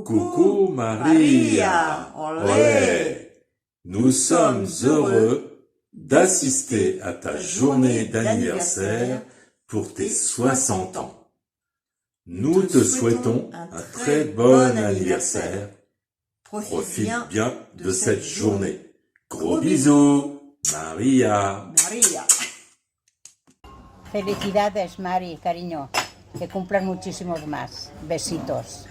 Coucou Maria, olé! Nous sommes heureux d'assister à ta journée d'anniversaire pour tes 60 ans. Nous te souhaitons un très bon anniversaire. Profite bien de cette journée. Gros bisous, Maria. Felicidades, Mari, cariño. Que cumplan muchísimos más. Besitos.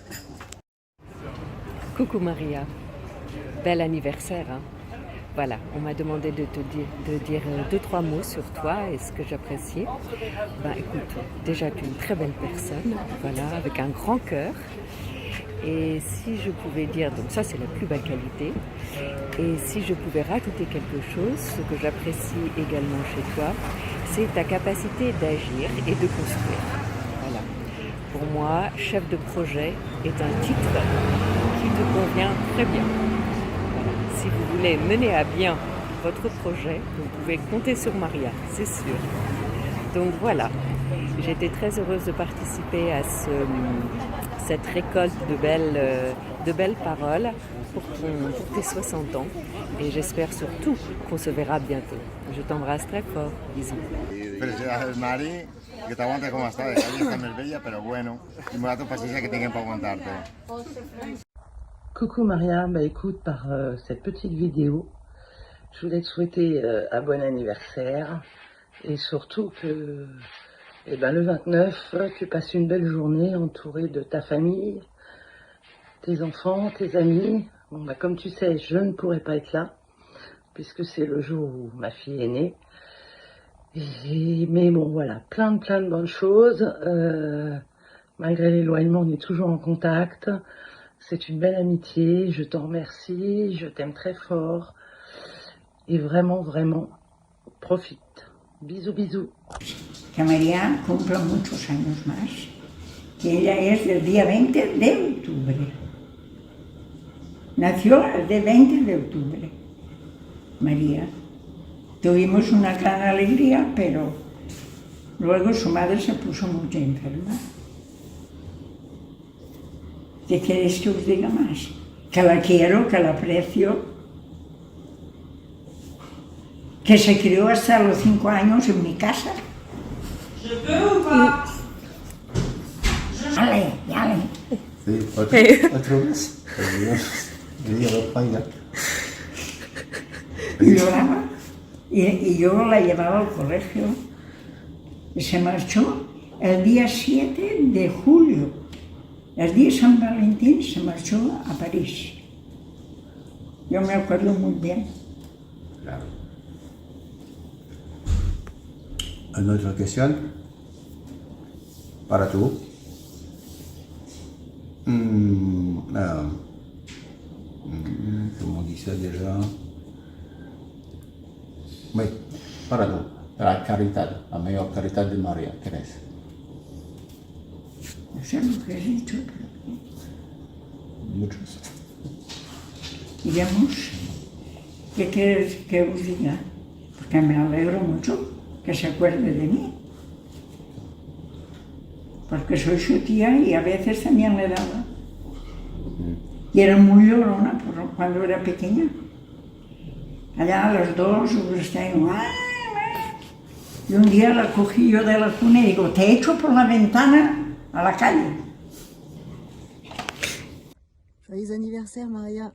Coucou Maria, bel anniversaire. Hein? Voilà, on m'a demandé de dire 2-3 mots sur toi et ce que j'appréciais. Écoute, déjà tu es une très belle personne, voilà, avec un grand cœur. Et si je pouvais dire, donc ça c'est la plus belle qualité, et si je pouvais rajouter quelque chose, ce que j'apprécie également chez toi, c'est ta capacité d'agir et de construire. Voilà. Pour moi, chef de projet est un titre qui te convient très bien. Voilà. Si vous voulez mener à bien votre projet, vous pouvez compter sur Maria, c'est sûr. Donc voilà, j'étais très heureuse de participer à cette récolte de belles paroles pour tes 60 ans et j'espère surtout qu'on se verra bientôt. Je t'embrasse très fort, bisous. Felicidades Mari, que t'aguante como está, ella está más bella, pero bueno, y me da tu paciencia que tengan para aguantarte. Coucou Maria, écoute, par cette petite vidéo, je voulais te souhaiter un bon anniversaire et surtout que le 29, tu passes une belle journée entourée de ta famille, tes enfants, tes amis. Bon, comme tu sais, je ne pourrai pas être là puisque c'est le jour où ma fille est née. Mais bon, voilà, plein de bonnes choses. Malgré l'éloignement, on est toujours en contact. C'est une belle amitié. Je t'en remercie. Je t'aime très fort. Et vraiment, profite. Bisous. Que María cumpla muchos años más. Que ella es del día 20 de octubre. Nació el día 20 de octubre. María. Tuvimos una gran alegría, pero luego su madre se puso muy enferma. ¿Qué queréis que os diga más? Que la quiero, que la aprecio, que se crió hasta los 5 años en mi casa. Dale. Sí, otro vez. Y lloraba. Y yo la llevaba al colegio. Y se marchó el día 7 de julio. El día de San Valentín se marchó a París. Yo me acuerdo muy bien. Claro. Une autre question para tú. Como dice déjà. Oui, para tú. La caridad, la mayor caridad de María, ¿qué es? No sé lo que has dicho, pero... Muchos. Digamos, ¿qué quieres que os diga? Porque me alegro mucho que se acuerde de mí. Porque soy su tía y a veces también le daba. Y era muy llorona cuando era pequeña. Allá a las 2 y un día la cogí yo de la cuna y digo, te echo por la ventana a la calle. Joyeux anniversaire Maria.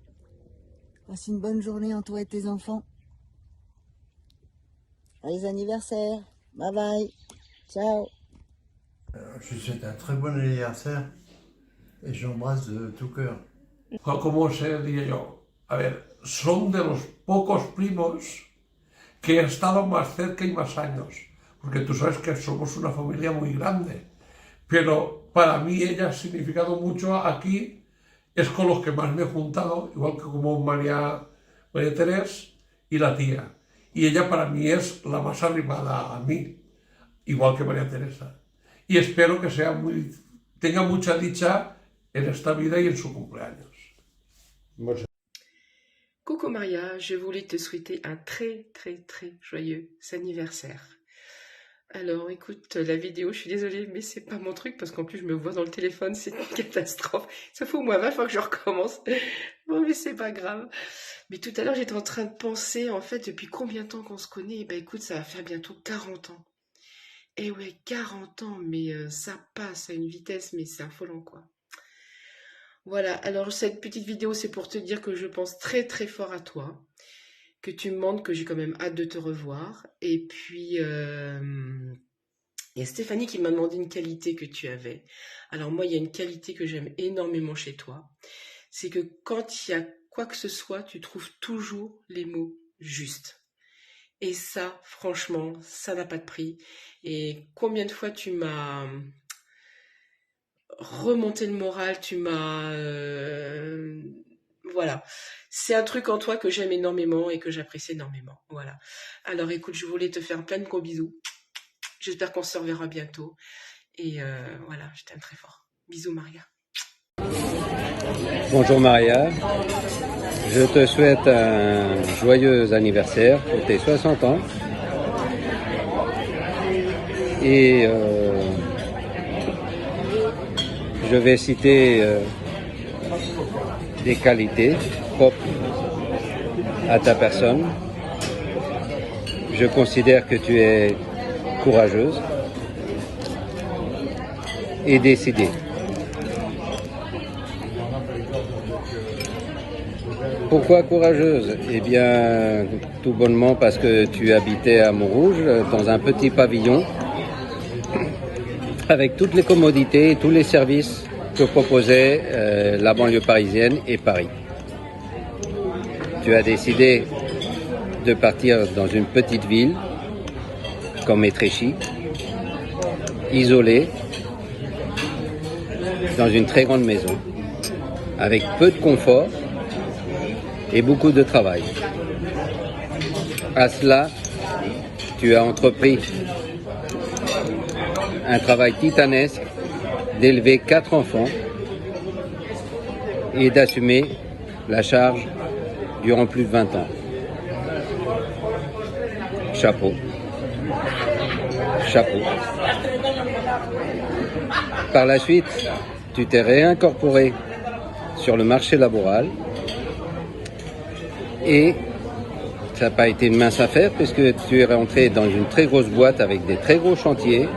Passe une bonne journée entourée de tes enfants. Joyeux anniversaire. Bye bye. Ciao. Je te souhaite un très bon anniversaire et j'embrasse de tout cœur. ¿Cómo se diría yo? A ver, son de los pocos primos que he estado más cerca y más años, porque tú sabes que somos una familia muy grande, pero para mí ella ha significado mucho aquí, es con los que más me he juntado, igual que como María Teresa y la tía, y ella para mí es la más arrimada a mí, igual que María Teresa, y espero que tenga mucha dicha en esta vida y en su cumpleaños. Coucou Maria, je voulais te souhaiter un très joyeux anniversaire. Alors, écoute, la vidéo, je suis désolée, mais c'est pas mon truc parce qu'en plus je me vois dans le téléphone, c'est une catastrophe. Ça fait au moins 20 fois que je recommence. Bon, mais c'est pas grave. Mais tout à l'heure, j'étais en train de penser, en fait, depuis combien de temps qu'on se connaît? Bah écoute, ça va faire bientôt 40 ans. Eh ouais, 40 ans, mais ça passe à une vitesse, mais c'est affolant, quoi. Voilà, alors cette petite vidéo, c'est pour te dire que je pense très très fort à toi, que tu me demandes, que j'ai quand même hâte de te revoir. Et puis, il y a Stéphanie qui m'a demandé une qualité que tu avais. Alors moi, il y a une qualité que j'aime énormément chez toi. C'est que quand il y a quoi que ce soit, tu trouves toujours les mots justes. Et ça, franchement, ça n'a pas de prix. Et combien de fois tu m'as remonté le moral, tu m'as... voilà. C'est un truc en toi que j'aime énormément et que j'apprécie énormément. Voilà. Alors écoute, je voulais te faire plein de gros bisous. J'espère qu'on se reverra bientôt. Et voilà, je t'aime très fort. Bisous Maria. Bonjour Maria, je te souhaite un joyeux anniversaire pour tes 60 ans. Et je vais citer des qualités propres à ta personne. Je considère que tu es courageuse et décidée. Pourquoi courageuse? Eh bien, tout bonnement parce que tu habitais à Montrouge, dans un petit pavillon, avec toutes les commodités et tous les services que proposait la banlieue parisienne et Paris. Tu as décidé de partir dans une petite ville, comme Étréchy, isolée, dans une très grande maison, avec peu de confort et beaucoup de travail. À cela, tu as entrepris un travail titanesque d'élever 4 enfants et d'assumer la charge durant plus de 20 ans. Chapeau. Chapeau. Par la suite, tu t'es réincorporé sur le marché laboral et ça n'a pas été une mince affaire puisque tu es rentré dans une très grosse boîte avec des très gros chantiers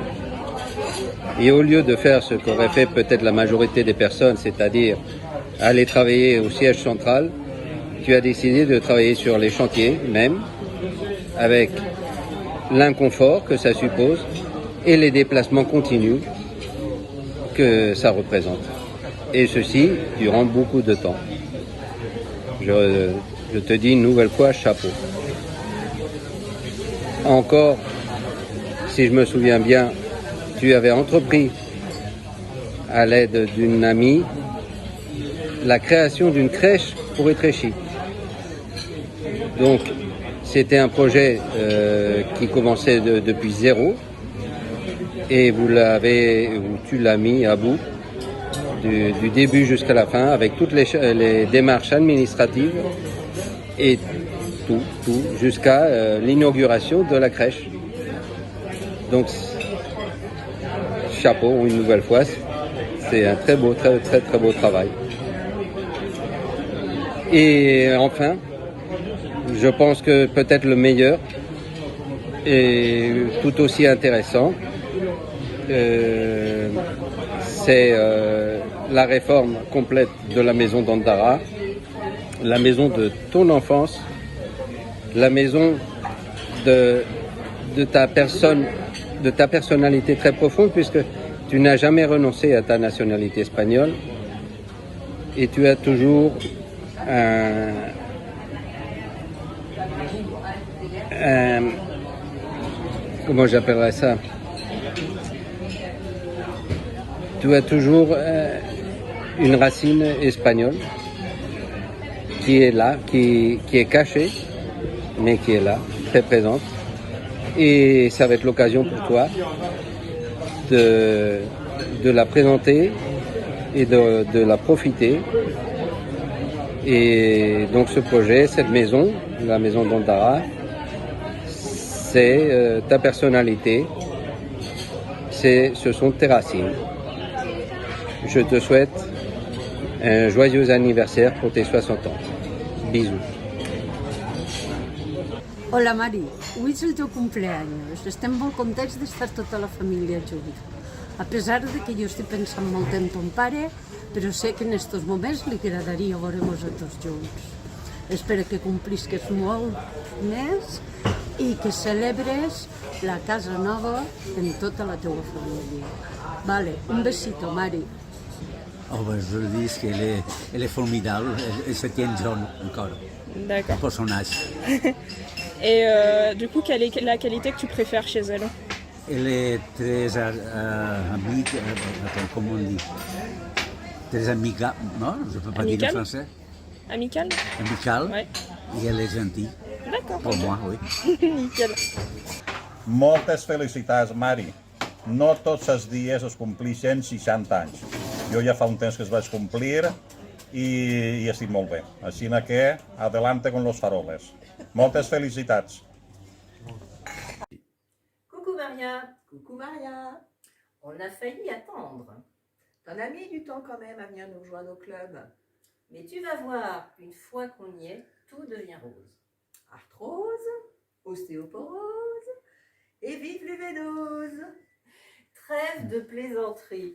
et au lieu de faire ce qu'aurait fait peut-être la majorité des personnes, c'est-à-dire aller travailler au siège central, tu as décidé de travailler sur les chantiers même avec l'inconfort que ça suppose et les déplacements continus que ça représente. Et ceci durant beaucoup de temps. Je te dis une nouvelle fois, chapeau. Encore, si je me souviens bien, tu avais entrepris, à l'aide d'une amie, la création d'une crèche pour Étréchy. Donc, c'était un projet qui commençait depuis zéro et tu l'as mis à bout du début jusqu'à la fin avec toutes les démarches administratives et tout jusqu'à l'inauguration de la crèche. Donc chapeau une nouvelle fois, c'est un très beau travail. Et enfin, je pense que peut-être le meilleur et tout aussi intéressant, c'est la réforme complète de la maison d'Andara, la maison de ton enfance, la maison de ta personne, de ta personnalité très profonde, puisque tu n'as jamais renoncé à ta nationalité espagnole et tu as toujours comment j'appellerais ça? Tu as toujours une racine espagnole qui est là, qui est cachée, mais qui est là, très présente. Et ça va être l'occasion pour toi de la présenter et de la profiter. Et donc ce projet, cette maison, la maison d'Andara, c'est ta personnalité ce sont tes racines. Je te souhaite un joyeux anniversaire pour tes 60 ans. Bisous. Hola Mari, avui és el teu cumpleaños. Estem molt contents d'estar tota la família junts. A pesar de que jo estic pensant molt en ton pare, però sé que en estos moments li agradaria veure-nos a tots junts. Espero que complisques molt més i que celebres la casa nova amb tota la teva família. Vale, un besito, Mari. Oh, ben, je veux dire qu'elle est formidable, elle se tient jeune encore. D'accord. Pour son âge. Et du coup, quelle est la qualité que tu préfères chez elle? Elle est très amie, attends, comment on dit? Très amicale, non? Je ne peux pas dire en français. Amicale? Amicale, ouais. Et elle est gentille. D'accord. Pour moi, oui. Nickel. Moltes felicitats, Mari. No tots els dies es complixen 60 anys. Jo ja fa un temps que es vaig complir i estic molt bé. Així que adelante con los faroles. Moltes felicitats. Coucou Maria. Coucou Maria. On a failli attendre. T'en as mis du temps quand même à venir nous rejoindre au club. Mais tu vas voir, une fois qu'on y est, tout devient rose. Arthrose, ostéoporose et vive les vénoses. Trêve de plaisanterie.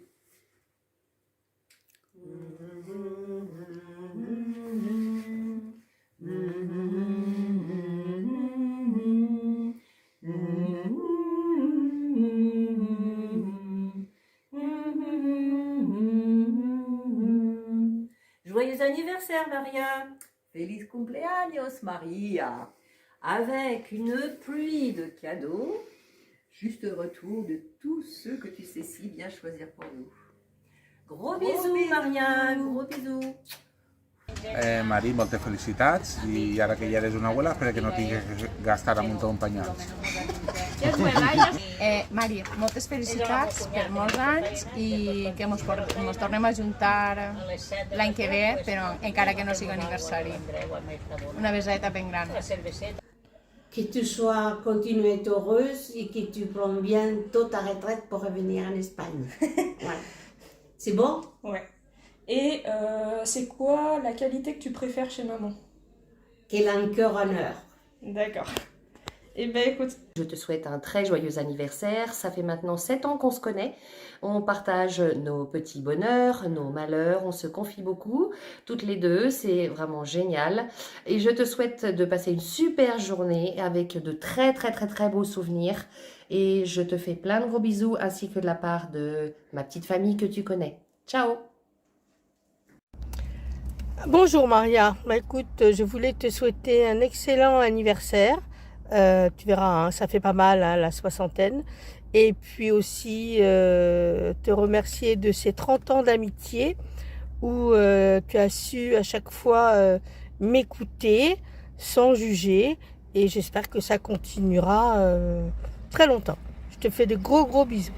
Joyeux anniversaire, Maria! Feliz cumpleaños, Maria! Avec une pluie de cadeaux, juste retour de tous ceux que tu sais si bien choisir pour nous. Gros bisous, Maria! Gros bisous! Mari, moltes felicitats i ara que ja eres una abuela espero que no tinguis que gastar un muntó en penyals. Mari, moltes felicitats per molts anys i que mos tornem a juntar l'any que ve, però encara que no sigui aniversari. Una besadeta ben gran. Que tu sois continuée heureuse et que tu prends bientôt ta retraite pour revenir en Espagne. Voilà. C'est bon? Ouais. Et c'est quoi la qualité que tu préfères chez maman? Qu'elle a un cœur honneur. D'accord. Eh ben écoute. Je te souhaite un très joyeux anniversaire. Ça fait maintenant 7 ans qu'on se connaît. On partage nos petits bonheurs, nos malheurs. On se confie beaucoup. Toutes les deux, c'est vraiment génial. Et je te souhaite de passer une super journée avec de très beaux souvenirs. Et je te fais plein de gros bisous ainsi que de la part de ma petite famille que tu connais. Ciao! Bonjour Maria, écoute, je voulais te souhaiter un excellent anniversaire. Tu verras, hein, ça fait pas mal, hein, la soixantaine. Et puis aussi te remercier de ces 30 ans d'amitié où tu as su à chaque fois m'écouter sans juger. Et j'espère que ça continuera très longtemps. Je te fais de gros bisous.